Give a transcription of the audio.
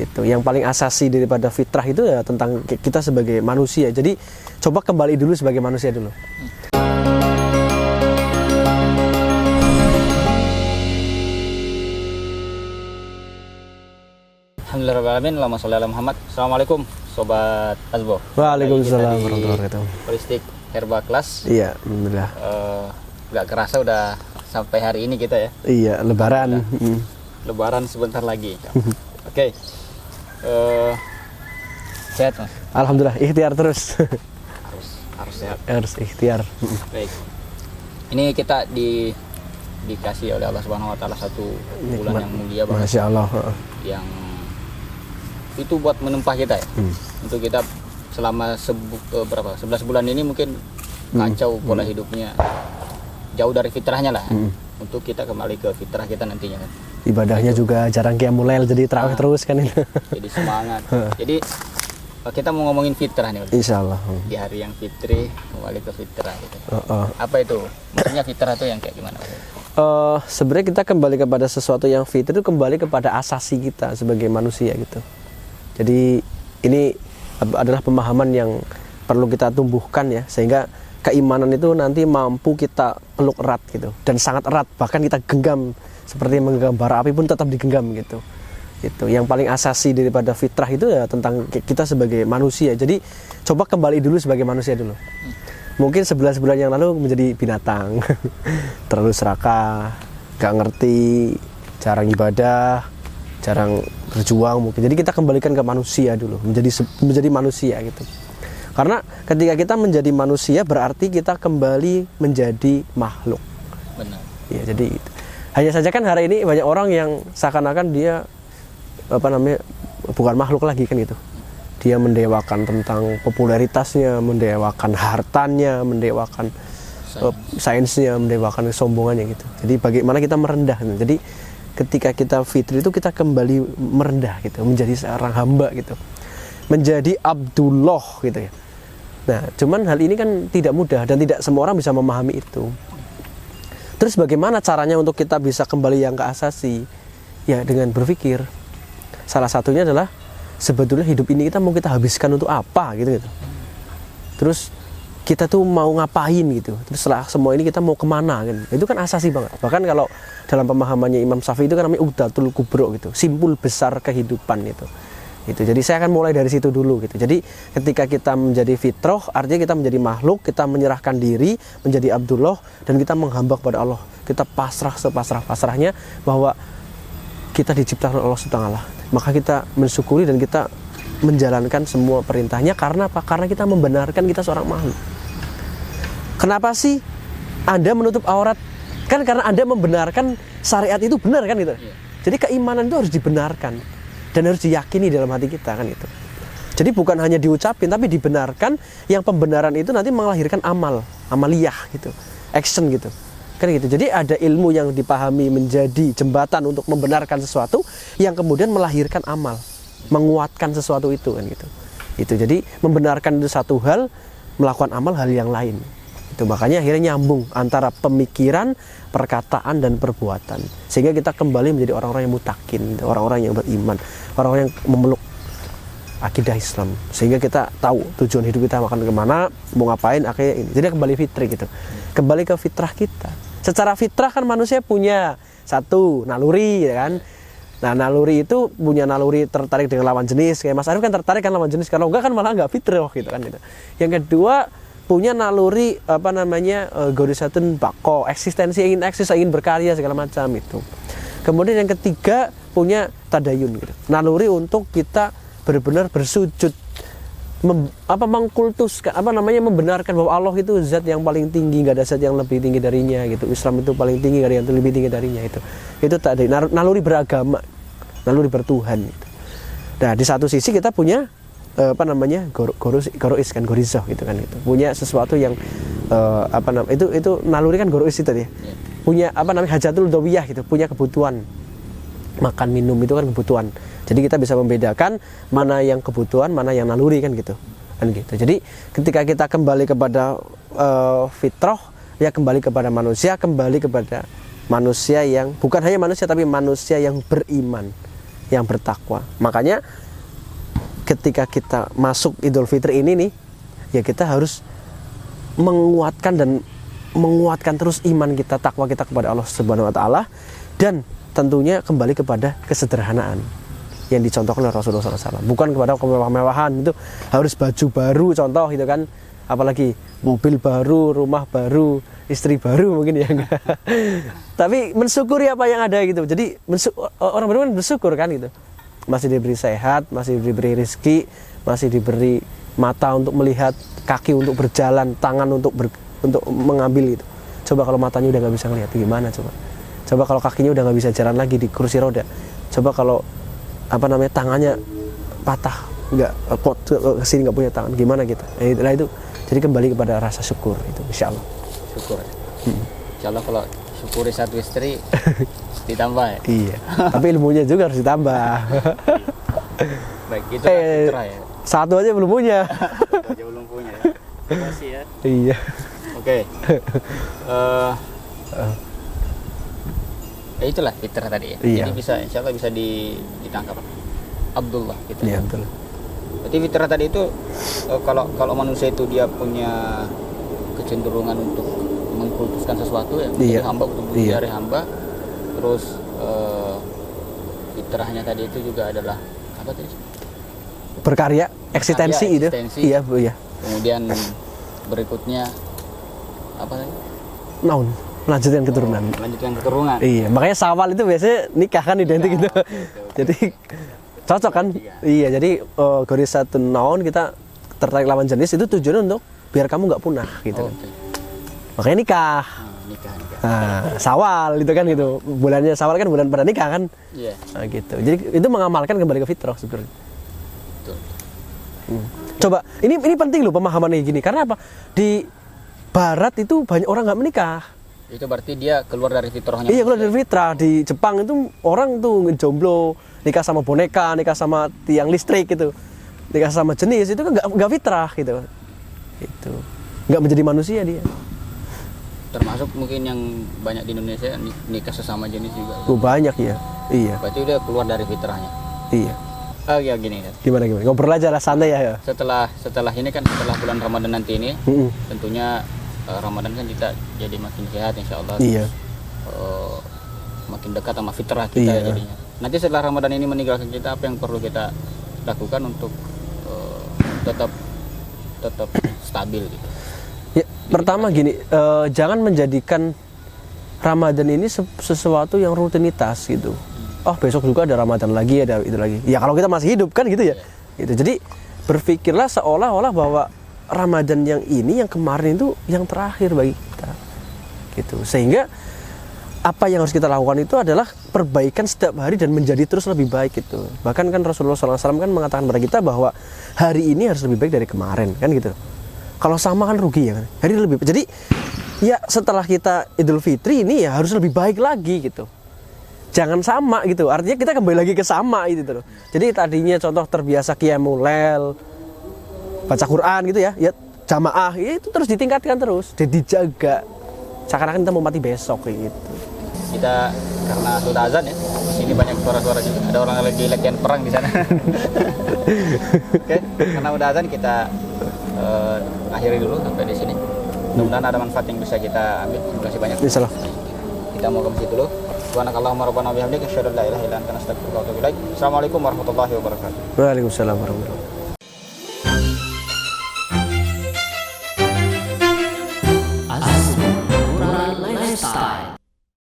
Itu yang paling asasi daripada fitrah itu ya tentang kita sebagai manusia. Jadi coba kembali dulu sebagai manusia dulu. Alhamdulillahirrahmanirrahim. Allahumma sholli ala Muhammad. Assalamualaikum Sobat Azbo. Waalaikumsalam warahmatullahi wabarakatuh. Holistic Herba Class. Iya, alhamdulillah. Gak kerasa udah sampai hari ini kita ya. Iya, lebaran. Lebaran sebentar lagi. Oke. Sehat Mas? Alhamdulillah, ikhtiar terus. harus sehat. Harus ikhtiar. Baik. Ini kita dikasih oleh Allah Subhanahu wa taala satu bulan yang mulia banget. Masya Allah. Yang itu buat menempah kita ya. Untuk kita selama 11 bulan ini mungkin kacau pola hidupnya. Jauh dari fitrahnya lah. Untuk kita kembali ke fitrah kita nantinya kan. Ibadahnya juga jarang qiyamul lail, jadi tarawih terus kan ini. Jadi semangat. Jadi kita mau ngomongin fitrah nih. Insya Allah. Di hari yang fitri kembali ke fitrah gitu. Apa itu? Maksudnya fitrah itu yang kayak gimana? Sebenarnya kita kembali kepada sesuatu yang fitri itu kembali kepada asasi kita sebagai manusia gitu. Jadi ini adalah pemahaman yang perlu kita tumbuhkan ya, sehingga keimanan itu nanti mampu kita peluk erat gitu, dan sangat erat, bahkan kita genggam seperti menggenggam bara api pun tetap digenggam gitu. Itu yang paling asasi daripada fitrah itu ya tentang kita sebagai manusia. Jadi coba kembali dulu sebagai manusia dulu. Mungkin 11 bulan yang lalu menjadi binatang, terlalu serakah, gak ngerti, jarang ibadah, jarang berjuang mungkin. Jadi kita kembalikan ke manusia dulu, menjadi manusia gitu. Karena ketika kita menjadi manusia berarti kita kembali menjadi makhluk. Benar. Ya, jadi hanya saja kan hari ini banyak orang yang seakan-akan dia bukan makhluk lagi kan gitu. Dia mendewakan tentang popularitasnya, mendewakan hartanya, mendewakan sainsnya, mendewakan kesombongannya gitu. Jadi bagaimana kita merendah. Jadi ketika kita fitri itu kita kembali merendah gitu, menjadi seorang hamba gitu. Menjadi Abdullah gitu ya. Nah, cuman hal ini kan tidak mudah dan tidak semua orang bisa memahami itu. Terus bagaimana caranya untuk kita bisa kembali yang ke asasi? Ya dengan berpikir. Salah satunya adalah sebetulnya hidup ini kita mau kita habiskan untuk apa gitu. Terus kita tuh mau ngapain gitu. Terus setelah semua ini kita mau kemana kan? Itu kan asasi banget. Bahkan kalau dalam pemahamannya Imam Syafi'i itu kan namanya Uqdatul Kubro gitu, simpul besar kehidupan itu. Jadi saya akan mulai dari situ dulu gitu. Jadi ketika kita menjadi fitrah, artinya kita menjadi makhluk, kita menyerahkan diri menjadi Abdullah dan kita menghamba kepada Allah. Kita pasrah sepasrah-pasrahnya bahwa kita diciptakan oleh Allah Subhanahu wa taala. Maka kita mensyukuri dan kita menjalankan semua perintahnya. Karena apa? Karena kita membenarkan kita seorang makhluk. Kenapa sih Anda menutup aurat? Kan karena Anda membenarkan syariat itu benar kan gitu. Jadi keimanan itu harus dibenarkan dan harus diyakini dalam hati kita kan gitu. Jadi bukan hanya diucapin tapi dibenarkan. Yang pembenaran itu nanti melahirkan amaliyah gitu, action gitu kan gitu. Jadi ada ilmu yang dipahami menjadi jembatan untuk membenarkan sesuatu yang kemudian melahirkan amal, menguatkan sesuatu itu kan gitu. Itu jadi membenarkan itu satu hal, melakukan amal hal yang lain. Itu makanya akhirnya nyambung antara pemikiran, perkataan dan perbuatan. Sehingga kita kembali menjadi orang-orang yang mutakin, orang-orang yang beriman, orang-orang yang memeluk akidah Islam. Sehingga kita tahu tujuan hidup kita akan kemana, mau ngapain, akhirnya ini. Jadi kembali fitri gitu. Kembali ke fitrah kita. Secara fitrah kan manusia punya satu naluri ya kan. Nah naluri itu punya naluri tertarik dengan lawan jenis. Kayak Mas Arif kan tertarik kan lawan jenis. Kalau enggak kan malah enggak fitrah gitu kan gitu. Yang kedua punya naluri gorisatun bako, eksistensi, ingin eksis, ingin berkarya segala macam itu. Kemudian yang ketiga punya tadayun gitu. Naluri untuk kita benar-benar bersujud, mengkultuskan, membenarkan bahwa Allah itu zat yang paling tinggi, nggak ada zat yang lebih tinggi darinya gitu. Islam itu paling tinggi, nggak ada yang lebih tinggi darinya itu tadayun, naluri beragama, naluri bertuhan gitu. Nah di satu sisi kita punya gorois kan, gorizoh gitu kan gitu. Punya sesuatu yang itu naluri kan gorois itu ya. Punya hajatul dawiyah gitu, punya kebutuhan makan minum itu kan kebutuhan. Jadi kita bisa membedakan mana yang kebutuhan, mana yang naluri kan gitu. Jadi ketika kita kembali kepada fitrah, ya kembali kepada manusia yang bukan hanya manusia tapi manusia yang beriman. yang bertakwa. Makanya ketika kita masuk Idul Fitri ini nih, ya kita harus menguatkan terus iman kita, takwa kita kepada Allah Subhanahu wa taala, dan tentunya kembali kepada kesederhanaan yang dicontohkan oleh Rasulullah SAW. Bukan kepada kemewah-mewahan, itu harus baju baru contoh gitu kan, apalagi mobil baru, rumah baru, istri baru mungkin ya enggak. Tapi mensyukuri apa yang ada gitu. Jadi orang beriman bersyukur kan gitu. Masih diberi sehat, masih diberi rezeki, masih diberi mata untuk melihat, kaki untuk berjalan, tangan untuk mengambil gitu. Coba kalau matanya udah nggak bisa ngelihat, gimana coba? Coba kalau kakinya udah nggak bisa jalan lagi di kursi roda. Coba kalau tangannya patah, nggak kesini nggak punya tangan, gimana kita? Nah itu, jadi kembali kepada rasa syukur itu, insya Allah. Syukur. Insya Allah kalau syukuri satu istri ditambah ya. Iya. Tapi ilmunya juga harus ditambah. Baik, itu fitrah ya. Satu aja belum punya. Satu aja belum punya ya. Masih ya. Iya. Oke. Ya itulah fitrah tadi ya. Iya. Jadi bisa, insya Allah bisa ditangkap. Abdullah fitrah. Iya betul. Berarti fitrah tadi itu kalau manusia itu dia punya kecenderungan untuk mengkultuskan sesuatu ya, menjadi hamba, untuk mencari hamba. Terus fitrahnya tadi itu juga adalah apa tadi? Berkarya, eksistensi itu. Iya bu ya. Kemudian berikutnya apa tadi? Naun, melanjutkan keturunan. Melanjutkan keturunan. Iya, makanya Syawal itu biasanya nikah kan identik gitu. Jadi cocok kan? Iya, jadi Gorisatun Naun, kita tertarik lawan jenis itu tujuannya untuk biar kamu nggak punah gitu. Makanya nikah. Nikah. Nah, Syawal itu kan gitu. Bulannya Syawal kan bulan pada nikah kan? Iya. Nah, gitu. Jadi itu mengamalkan kembali ke fitrah sebenarnya. Betul. Coba, ini penting loh pemahamannya gini. Karena apa? Di Barat itu banyak orang nggak menikah. Itu berarti dia keluar dari fitrahnya. Iya, keluar dari fitrah. Di Jepang itu orang tuh ngejomblo, nikah sama boneka, nikah sama tiang listrik gitu, nikah sama jenis itu kan nggak fitrah gitu. Itu nggak menjadi manusia dia. Termasuk mungkin yang banyak di Indonesia nikah sesama jenis juga. Banyak ya. Iya. Berarti udah keluar dari fitrahnya. Iya. Ya gini kan. Gimana? Ngobrol aja lah, santai ya. Setelah ini kan, setelah bulan Ramadan nanti ini, tentunya Ramadan kan kita jadi makin sehat insya Allah. Iya. Makin dekat sama fitrah kita jadinya. Nanti setelah Ramadan ini meninggalkan kita, apa yang perlu kita lakukan untuk tetap stabil gitu? Ya, pertama gini, jangan menjadikan Ramadan ini sesuatu yang rutinitas gitu. Oh, besok juga ada Ramadan lagi, ada itu lagi. Ya kalau kita masih hidup kan gitu ya. Gitu. Jadi berpikirlah seolah-olah bahwa Ramadan yang ini, yang kemarin itu yang terakhir bagi kita. Gitu. Sehingga apa yang harus kita lakukan itu adalah perbaikan setiap hari dan menjadi terus lebih baik gitu. Bahkan kan Rasulullah SAW kan mengatakan kepada kita bahwa hari ini harus lebih baik dari kemarin kan gitu. Kalau sama kan rugi ya kan. Hari lebih. Jadi ya setelah kita Idul Fitri ini ya harus lebih baik lagi gitu. Jangan sama gitu. Artinya kita kembali lagi ke sama gitu loh. Jadi tadinya contoh terbiasa qiyamul lail, baca Quran gitu ya, ya jamaah, ya itu terus ditingkatkan terus, jadi dijaga. Seakan-akan kita mau mati besok kayak gitu. Kita karena sudah azan ya, di sini banyak suara-suara juga. Ada orang lagi latihan perang di sana. Oke, karena udah azan kita akhiri dulu sampai di sini. Mudah-mudahan ada manfaat yang bisa kita ambil. Terima kasih banyak. Insyaallah. Kita mau ke masjid dulu. Subhanakallahumma rabbana wa bihamdika asyhadu an la ilaha illa anta astaghfiruka wa atubu ilaik. Assalamualaikum warahmatullahi wabarakatuh. Waalaikumsalam warahmatullahi wabarakatuh. Azmi Quran Lifestyle.